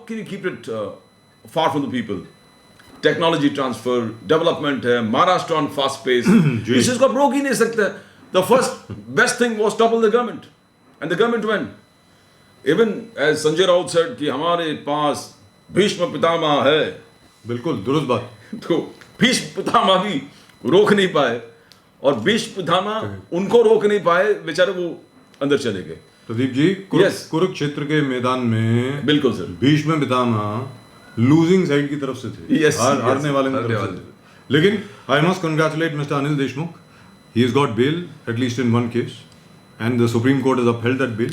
can you keep it far from the people? Technology transfer, development है, Maharashtra on fast pace. इस चीज को आप रोक ही नहीं सकते. The first best thing was topple the government, and the government went. Even as Sanjay Raut said कि हमारे पास भीष्म पितामह है. बिल्कुल दुरुस्त बात. तो भीष्म पितामह भी रोक नहीं पाए, और भीष्म पितामह उनको रोक नहीं पाए, बेचारे वो अंदर चले गए. प्रदीप जी, कुरुक्षेत्र के मैदान में बिल्कुल sir, Bhishma Pitamah losing side की तरफ से थे, हारने वाले की तरफ से थे. लेकिन I must congratulate mister Anil Deshmukh. He has got bail at least in one case, and the supreme court has upheld that bail,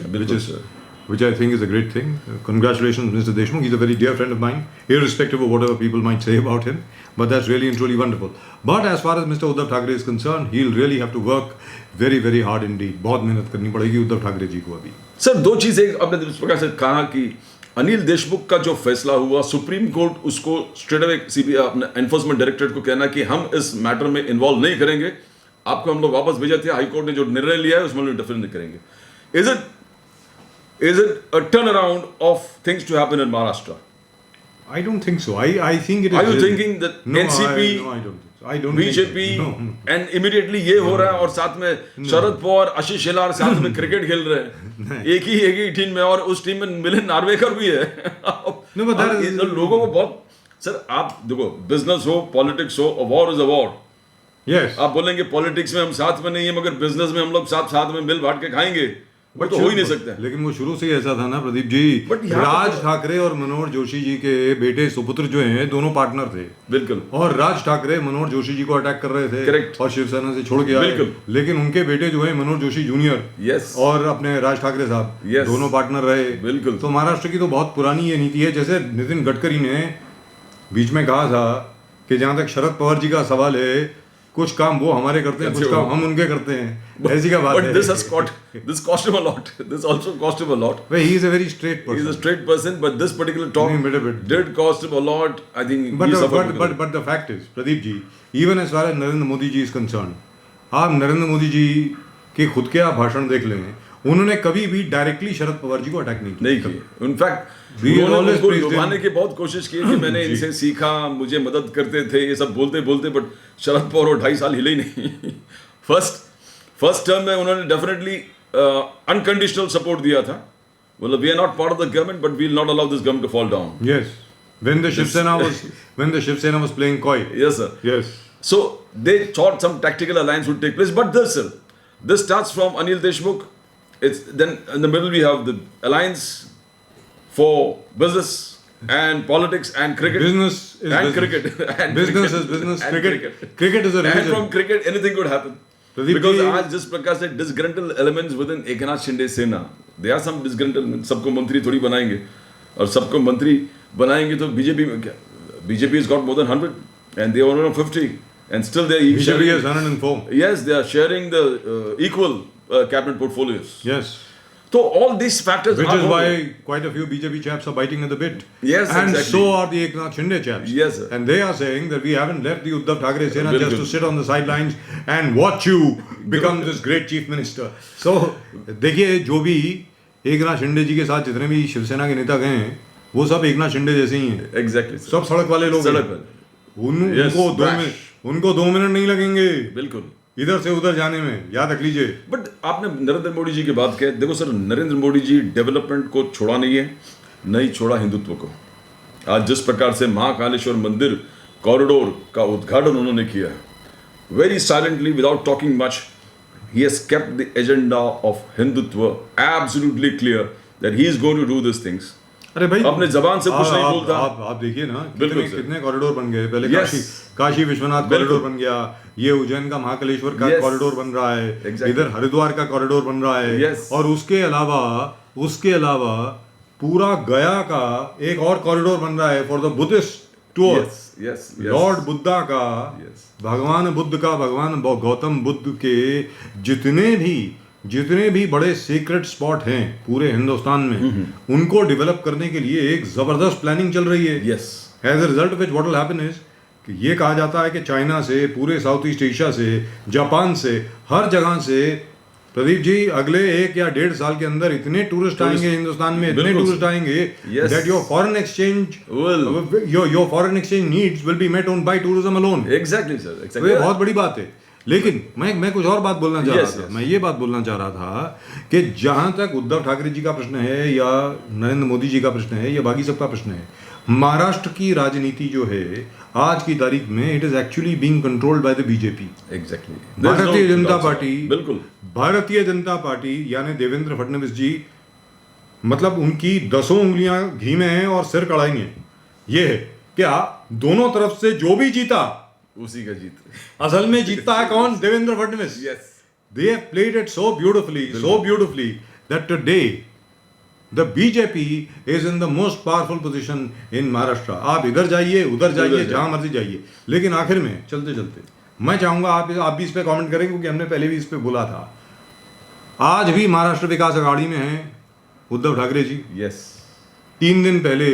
which I think is a great thing. Congratulations, Mr. Deshmukh. He's a very dear friend of mine, irrespective of whatever people might say about him. But that's really and truly wonderful. But as far as Mr. Uddhav Thackeray is concerned, he'll really have to work very, very hard indeed. बहुत मेहनत करनी पड़ेगी उद्धव ठाकरे जी को अभी. Sir दो चीजें आपने इस प्रकार से कहा कि अनिल देशमुख का जो फैसला हुआ, सुप्रीम कोर्ट उसको स्ट्रेट अवे सीबीआई अपने एनफोर्समेंट डायरेक्टरेट को कहना कि हम इस मैटर में इन्वॉल्व नहीं करेंगे, आपको हम लोग वापस भेजे थे, हाई कोर्ट ने जो निर्णय लिया है उसमें इंटरफेयर नहीं करेंगे. Is it a turnaround of things to happen in Maharashtra? I don't think so. I think it is. Are you thinking that NCP, I don't BJP, and immediately ये हो रहा है, और साथ में शरद पवार, आशीष शेलार साथ में क्रिकेट खेल रहे हैं, एक ही टीम में, और उस टीम में मिलिंद नार्वेकर भी है. लोगों को बहुत, सर आप देखो, बिजनेस हो, पॉलिटिक्स हो, a war is a war. Yes. आप बोलेंगे पॉलिटिक्स में हम साथ में नहीं है, मगर बिजनेस में हम लोग साथ में मिल बांट के खाएंगे, तो हो ही नहीं सकता. लेकिन वो शुरू से ही ऐसा था ना प्रदीप जी. राज ठाकरे और मनोहर जोशी जी के बेटे सुपुत्र जो हैं, दोनों पार्टनर थे. बिल्कुल. और राज ठाकरे मनोहर जोशी जी को अटैक कर रहे थे. करेक्ट. और शिवसेना से छोड़ के आए. बिल्कुल. लेकिन उनके बेटे जो है मनोहर जोशी जूनियर, यस, और अपने राज ठाकरे साहब, दोनों पार्टनर रहे. बिल्कुल. तो महाराष्ट्र की तो बहुत पुरानी ये नीति है. जैसे नितिन गडकरी ने बीच में कहा था कि जहां तक शरद पवार जी का सवाल है, कुछ काम वो हमारे करते हैं, कुछ काम हम उनके करते हैं. ऐसी क्या बात है. This cost him a lot. This also cost him a lot. Well, he is a very straight person. He is a straight person, but this particular talk did cost him a lot. I think. But the fact is, Pradeep ji, even as far as Narendra Modi ji is concerned, आप नरेंद्र मोदी जी के खुद के आप भाषण देख लें, उन्होंने कभी भी डायरेक्टली शरद पवार जी को अटैक नहीं किया. इनफैक्ट उन्होंने उनको लुभाने की बहुत कोशिश की कि मैंने इनसे सीखा, मुझे मदद करते थे, ये सब बोलते, बट शरद पवार 2.5 साल हिले ही नहीं. फर्स्ट टर्म में उन्होंने डेफिनेटली अनकंडीशनल सपोर्ट दिया था. मतलब we are not part of the government, but we will not allow this government to fall down. Yes, when the Shiv Sena was playing coy. Yes, sir. Yes. So they thought some tactical alliance would take place, but this starts from Anil Deshmukh. It's then in the middle we have the alliance for business and politics and cricket. Business is and business. Cricket. And business cricket. is business. And Cricket is a religion. And from cricket anything could happen. Because आज जिस प्रकार से disgruntled elements within Eknath Shinde Sena, there are some disgruntled. सबको मंत्री थोड़ी बनाएंगे, और सबको मंत्री बनाएंगे तो बीजेपी में क्या? BJP has got more than 100 and they are around 50, and still they are BJP has 104. Yes, they are sharing the equal cabinet portfolios. Yes. So all these factors, which is why quite a few BJP chaps are biting at the bit. Yes, and exactly. so are the Eknath Shinde chaps. Yes, sir. And they are saying that we haven't left the Uddhav Thackeray Sena just to sit on the sidelines and watch you become this great chief minister. So देखिए, जो भी एकनाथ शिंदे जी के साथ जितने भी शिवसेना के नेता गए हैं, वो सब एकनाथ शिंदे जैसे ही हैं. Exactly. सब सड़क वाले लोग हैं. उनको 2 मिनट नहीं लगेंगे. बिल्कुल. इधर से उधर जाने में, याद रख लीजिए. बट आपने नरेंद्र मोदी जी की बात की. देखो सर, नरेंद्र मोदी जी डेवलपमेंट को छोड़ा नहीं है, नहीं छोड़ा हिंदुत्व को. आज जिस प्रकार से महाकालेश्वर मंदिर कॉरिडोर का उद्घाटन उन्होंने किया, very silently, without talking much, he has kept the agenda of Hindutva absolutely clear that he is going to do these things. अरे भाई, अपने जबान से कुछ नहीं बोलता. आप देखिए ना, कितने कॉरिडोर बन गए. पहले काशी विश्वनाथ कॉरिडोर बन गया, ये उज्जैन का महाकालेश्वर का कॉरिडोर बन रहा है, इधर हरिद्वार का कॉरिडोर बन रहा है, और उसके अलावा पूरा गया का एक और कॉरिडोर बन रहा है for the Buddhist tour. Lord Buddha का, भगवान बुद्ध का, भगवान गौतम बुद्ध के जितने भी बड़े सीक्रेट स्पॉट हैं पूरे हिंदुस्तान में, उनको डेवलप करने के लिए एक जबरदस्त प्लानिंग चल रही है. As a result which what will happen is कि ये कहा जाता है कि चाइना से, पूरे साउथ ईस्ट एशिया से, जापान से, हर जगह से प्रदीप जी, अगले 1 या 1.5 साल के अंदर इतने टूरिस्ट आएंगे हिंदुस्तान में, इतने टूरिस्ट आएंगे that your foreign exchange needs will be met on by tourism alone. Exactly, sir. तो Exactly. ये बहुत बड़ी बात है। लेकिन मैं कुछ और बात बोलना चाह रहा था। मैं ये बात बोलना चाह रहा था कि जहां तक उद्धव ठाकरे जी का प्रश्न है या नरेंद्र मोदी जी का प्रश्न है या बाकी सबका प्रश्न है, महाराष्ट्र की राजनीति जो है आज की तारीख में it is actually being controlled by the BJP. Exactly. Bharatiya Janata party, बिल्कुल भारतीय जनता पार्टी यानी देवेंद्र फडणवीस जी, मतलब उनकी 10 उंगलियां घी में हैं और सिर कढ़ाई में। ये है क्या दोनों तरफ से जो भी जीता उसी का जीत। असल में जीतता है कौन? Devendra Fadnavis. Yes. They have played it so beautifully that today the BJP is in the most powerful position in Maharashtra. आप इधर जाइए, उधर जाइए, जहां मर्जी जाइए, लेकिन आखिर में चलते चलते मैं चाहूंगा आप भी इस पे कमेंट करें, क्योंकि हमने पहले भी इस पे बोला था। आज भी महाराष्ट्र विकास अघाड़ी में है उद्धव ठाकरे जी। Yes. 3 दिन पहले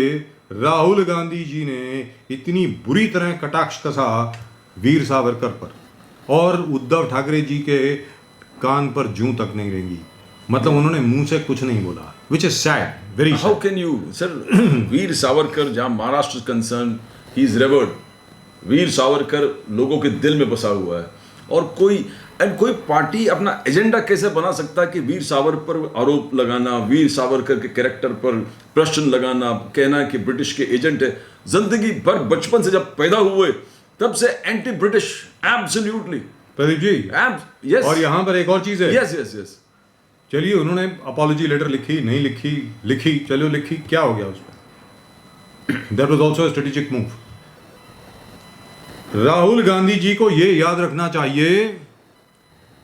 राहुल गांधी जी ने इतनी बुरी तरह कटाक्ष कसा वीर सावरकर पर, और उद्धव ठाकरे जी के कान पर जूं तक नहीं रेंगी। मतलब उन्होंने मुंह से कुछ नहीं बोला, which is sad, very How can you, sir? Veer Savarkar, जहां Maharashtra concern, he is revered. Veer Savarkar लोगों के दिल में बसा हुआ है, और कोई पार्टी अपना एजेंडा कैसे बना सकता है कि वीर सावरकर पर आरोप लगाना, वीर सावरकर के कैरेक्टर पर प्रश्न लगाना, कहना कि ब्रिटिश के एजेंट है। जिंदगी भर बचपन से जब पैदा हुए तब से anti British, absolutely. Pradeep ji, yes. और यहाँ पर एक और चीज है। Yes yes yes. चलिए, उन्होंने अपॉलॉजी लेटर लिखी, नहीं लिखी, लिखी, चलो लिखी, क्या हो गया उसमें? That was also a strategic move. Rahul Gandhi ji को ये याद रखना चाहिए,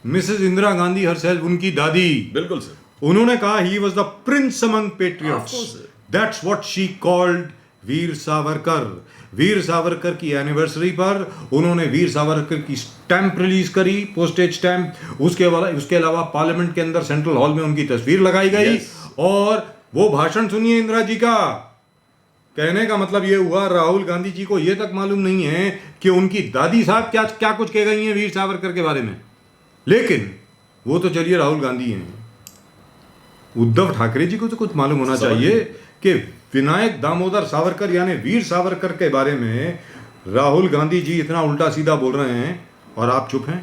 मिसेस इंदिरा गांधी हरसेल्फ, उनकी दादी, बिल्कुल सर, उन्होंने कहा he was the prince among Of पेट्रियट्स। course, sir. That's what she called Veer Savarkar. Veer Savarkar की एनिवर्सरी पर उन्होंने वीर सावरकर की स्टैंप रिलीज करी, पोस्टेज स्टैंप। उसके अलावा पार्लियामेंट के अंदर सेंट्रल हॉल में उनकी तस्वीर लगाई गई। Yes. और वो भाषण सुनिए इंदिरा जी का। कहने का मतलब ये हुआ, राहुल गांधी जी को ये तक मालूम नहीं है कि उनकी दादी साहब क्या क्या कुछ कह गई हैं वीर सावरकर के बारे में। लेकिन वो तो चलिए राहुल गांधी हैं, उद्धव ठाकरे जी को तो कुछ मालूम होना चाहिए कि विनायक दामोदर सावरकर यानी वीर सावरकर के बारे में राहुल गांधी जी इतना उल्टा सीधा बोल रहे हैं और आप चुप हैं।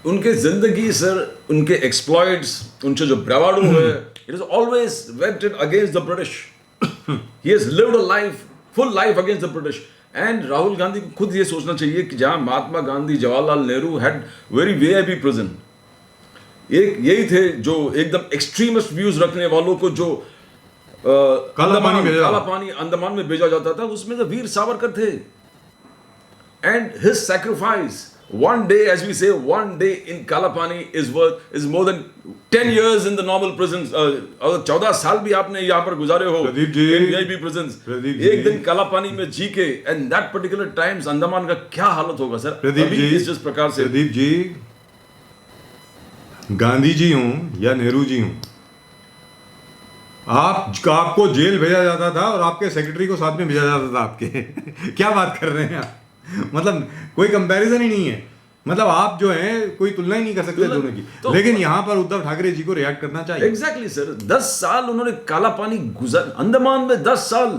उनके जिंदगी सर, उनके एक्सप्लॉइट्स, उनसे जो ब्रावाडो है, it is always vectored against the British. He has lived a life, full life against the British. And Rahul Gandhi को खुद ये सोचना चाहिए कि जहां Mahatma Gandhi, Jawaharlal Nehru had very VIP prison, एक यही थे जो एकदम एक्सट्रीमिस्ट व्यूज रखने वालों को जो काला पानी अंडमान में भेजा जाता था, उसमें तो वीर सावरकर थे। And his sacrifice, one day, as we say, one day in Kalapani is more than 10 years in the normal prisons. अगर 14 साल भी आपने यहाँ पर गुजारे हो Pradeep ji, in VIP prisons, एक दिन कालापानी में जी के, and that particular times Andaman का क्या हालत होगा सर? प्रदीप जी, इस जिस प्रकार से प्रदीप जी, गांधी जी हूं या नेहरू जी हूं, आपको जेल भेजा जाता था और आपके सेक्रेटरी को साथ में भेजा जाता था आपके। क्या बात कर रहे हैं आप? मतलब कोई कंपैरिजन ही नहीं है। मतलब आप जो हैं कोई तुलना ही नहीं कर सकते दोनों की। तो लेकिन यहाँ पर उद्धव ठाकरे जी को रिएक्ट करना चाहिए। एग्जैक्टली सर, 10 साल उन्होंने कालापानी गुजार, अंडमान में 10 साल।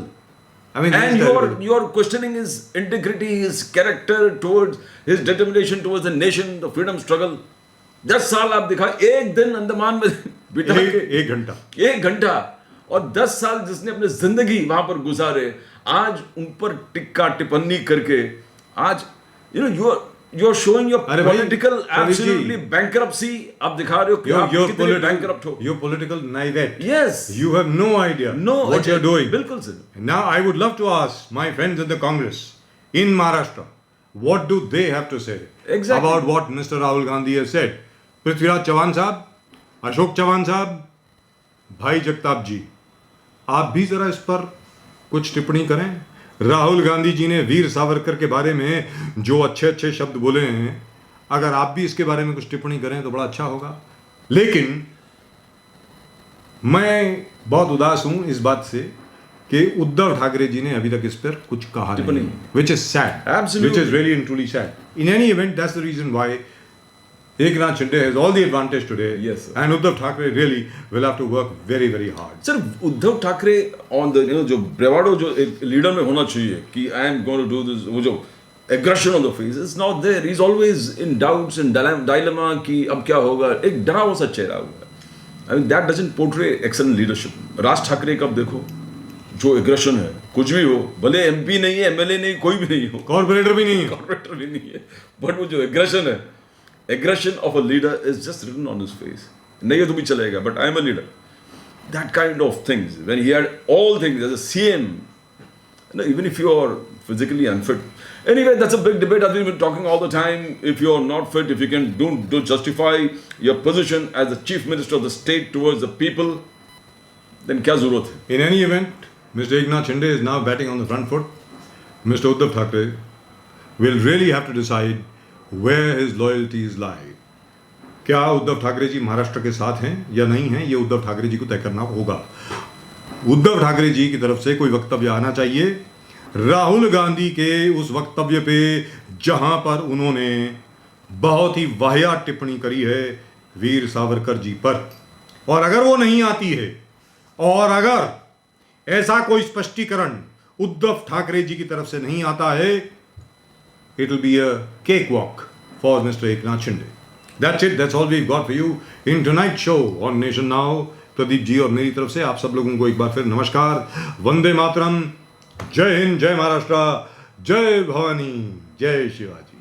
I mean, and you're questioning his integrity, his character towards his determination towards the nation, the freedom struggle। 10 साल आप दिखा, एक दिन अंडमान में बिता के, एक घंटा, और 10 साल जिसने अपनी जिंदगी वहां पर गुजारे, आज उन पर टिक्का टिप्पणी करके, आज you're showing your political absolutely bankruptcy। आप दिखा रहे हो कि आप कितने bankrupt हो। You're political naivete। Yes, you have no idea what you're doing। बिल्कुल sir. Now I would love to ask my friends in the Congress in Maharashtra, what do they have to say about what Mr. Rahul Gandhi has said? Prithviraj Chauhan sahab, Ashok Chauhan साहब, भाई जगताप जी, आप भी जरा इस पर कुछ टिप्पणी करें। राहुल गांधी जी ने वीर सावरकर के बारे में जो अच्छे अच्छे शब्द बोले हैं, अगर आप भी इसके बारे में कुछ टिप्पणी करें तो बड़ा अच्छा होगा। लेकिन मैं बहुत उदास हूं इस बात से कि उद्धव ठाकरे जी ने अभी तक इस पर कुछ कहा नहीं, which is sad, which is really and truly sad। In any event, that's the reason why Eknath Shinde has all the advantage today. Yes, sir. And Uddhav Thackeray really will have to work very, very hard. Sir Uddhav Thackeray on the जो bravado जो एक leader में होना चाहिए कि I am going to do this, वो जो aggression on the face is not there. He is always in doubts and dilemma कि अब क्या होगा. एक डरा हुआ सा चेहरा हुआ है. I mean that doesn't portray excellent leadership. Raj Thackeray का देखो जो एग्रेशन है, कुछ भी हो, भले एमपी नहीं है, एमएलए नहीं, कोई भी नहीं हो, कॉर्पोरेटर भी नहीं है, कॉर्पोरेटर भी नहीं है, बट वो जो एग्रेशन है, aggression of a leader is just written on his face. नहीं है तो भी चलेगा, but I am a leader. That kind of things. When he had all things as a CM, even if you are physically unfit. Anyway, that's a big debate. As we've been talking all the time. If you are not fit, if you can don't justify your position as the chief minister of the state towards the people, then क्या जरूरत है? In any event, Mr. Eknath Shinde is now batting on the front foot. Mr. Uddhav Thackeray will really have to decide where his loyalties lie. क्या उद्धव ठाकरे जी महाराष्ट्र के साथ हैं या नहीं हैं, ये उद्धव ठाकरे जी को तय करना होगा. उद्धव ठाकरे जी की तरफ से कोई वक्तव्य आना चाहिए राहुल गांधी के उस वक्तव्य पे जहां पर उन्होंने बहुत ही वाहियात टिप्पणी करी है वीर सावरकर जी पर. और अगर वो नहीं आती है और अगर ऐसा कोई स्पष्टीकरण उद्धव ठाकरे जी की तरफ से नहीं आता है, it will be a cakewalk for Mr. Eknath Shinde. That's it. That's all we've got for you in tonight's show on Nation Now. Pradeep ji और मेरी तरफ से आप सब लोगों को एक बार फिर नमस्कार. वंदे मातरम. जय हिंद, जय महाराष्ट्र, जय भवानी, जय शिवाजी.